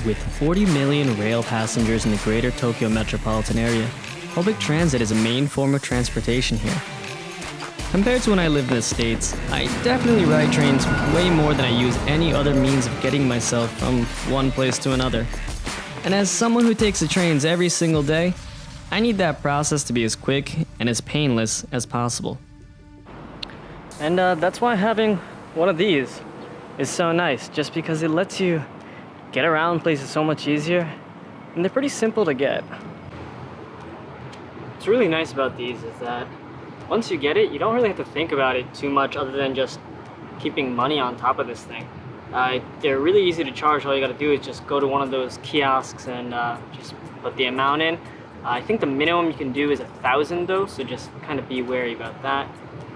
With 40 million rail passengers in the greater Tokyo metropolitan area, public transit is a main form of transportation here. Compared to when I lived in the States, I definitely ride trains way more than I use any other means of getting myself from one place to another. And as someone who takes the trains every single day, I need that process to be as quick and as painless as possible. And that's why having one of these is so nice, just because it lets you get around places so much easier, and they're pretty simple to get. What's really nice about these is that once you get it, you don't really have to think about it too much other than just keeping money on top of this thing. They're really easy to charge. All you gotta do is just go to one of those kiosks and just put the amount in. I think the minimum you can do is 1,000 though, so just kind of be wary about that.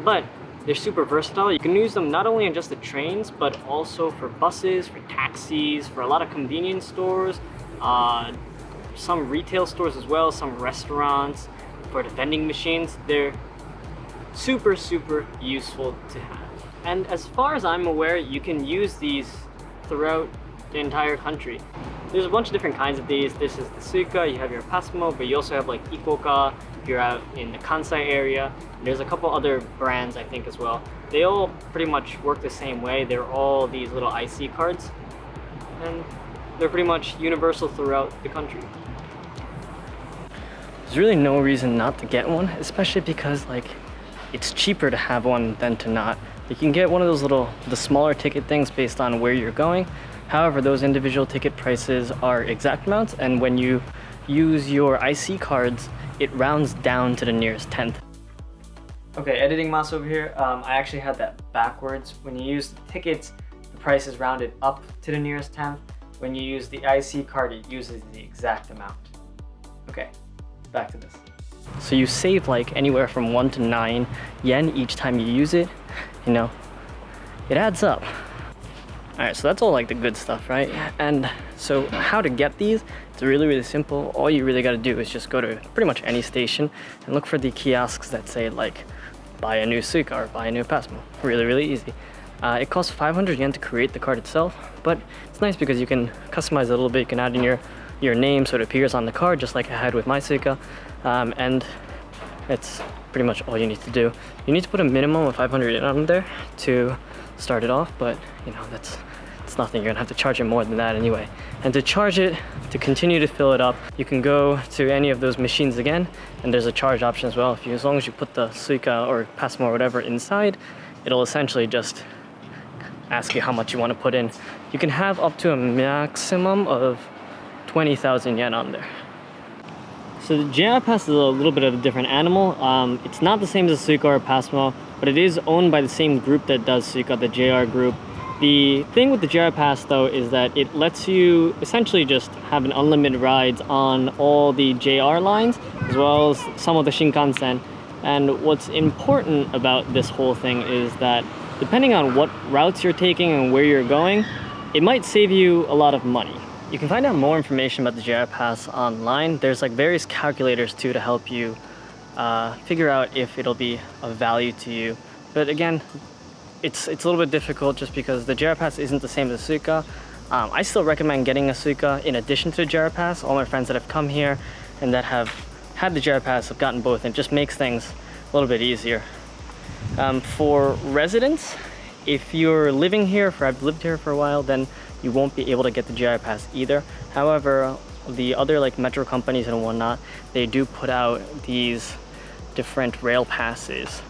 But they're super versatile. You can use them not only on just the trains, but also for buses, for taxis, for a lot of convenience stores, some retail stores as well, some restaurants, for the vending machines. They're super useful to have. And as far as I'm aware, you can use these throughout the entire country. There's a bunch of different kinds of these. This is the Suica, you have your Pasmo, but you also have like Ikoka if you're out in the Kansai area. There's a couple other brands I think as well. They all pretty much work the same way. They're all these little IC cards, and they're pretty much universal throughout the country. There's really no reason not to get one, especially because like it's cheaper to have one than to not. You can get one of those the smaller ticket things based on where you're going. However, those individual ticket prices are exact amounts, and when you use your IC cards, it rounds down to the nearest tenth. Okay, editing Mas over here. I actually had that backwards. When you use the tickets, the price is rounded up to the nearest tenth. When you use the IC card, it uses the exact amount. Okay, back to this. So you save like anywhere from 1 to 9 yen each time you use it. You know, it adds up. Alright, so that's all like the good stuff, right? And so how to get these, it's really simple. All you really got to do is just go to pretty much any station and look for the kiosks that say like buy a new Suica or buy a new Pasmo. Really easy. It costs 500 yen to create the card itself, but it's nice because you can customize it a little bit. You can add in your name so it appears on the card just like I had with my Suica, and it's pretty much all you need to do. You need to put a minimum of 500 yen on there to start it off, but you know, it's nothing. You're gonna have to charge it more than that anyway. And to charge it, to continue to fill it up, you can go to any of those machines again, and there's a charge option as well. As long as you put the Suica or Pasmo or whatever inside, it'll essentially just ask you how much you want to put in. You can have up to a maximum of 20,000 yen on there. So the JR Pass is a little bit of a different animal. It's not the same as a Suica or Pasmo, but it is owned by the same group that does Suica, the JR group. The thing with the JR Pass though is that it lets you essentially just have an unlimited rides on all the JR lines as well as some of the Shinkansen. And what's important about this whole thing is that depending on what routes you're taking and where you're going, it might save you a lot of money. You can find out more information about the JR Pass online. There's like various calculators too to help you figure out if it'll be of value to you. But again, it's a little bit difficult just because the JR Pass isn't the same as Suica. I still recommend getting a Suica in addition to the JR Pass. All my friends that have come here and that have had the JR Pass have gotten both, and it just makes things a little bit easier. For residents, if you're living here, if I've lived here for a while, then you won't be able to get the JR Pass either. However, the other like metro companies and whatnot, they do put out these different rail passes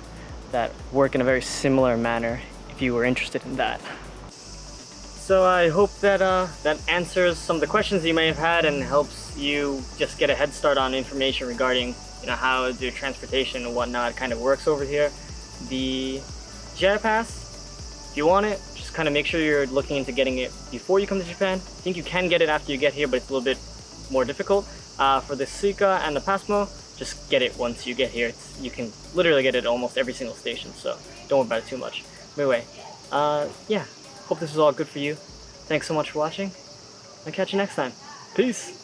that work in a very similar manner if you were interested in that. So I hope that that answers some of the questions you may have had and helps you just get a head start on information regarding, you know, how the transportation and whatnot kind of works over here. The JR Pass, if you want it, just kind of make sure you're looking into getting it before you come to Japan. I think you can get it after you get here, but it's a little bit more difficult. For the Suica and the Pasmo, just get it once you get here. You can literally get it at almost every single station, so don't worry about it too much. But anyway, yeah, hope this was all good for you. Thanks so much for watching. I'll catch you next time. Peace!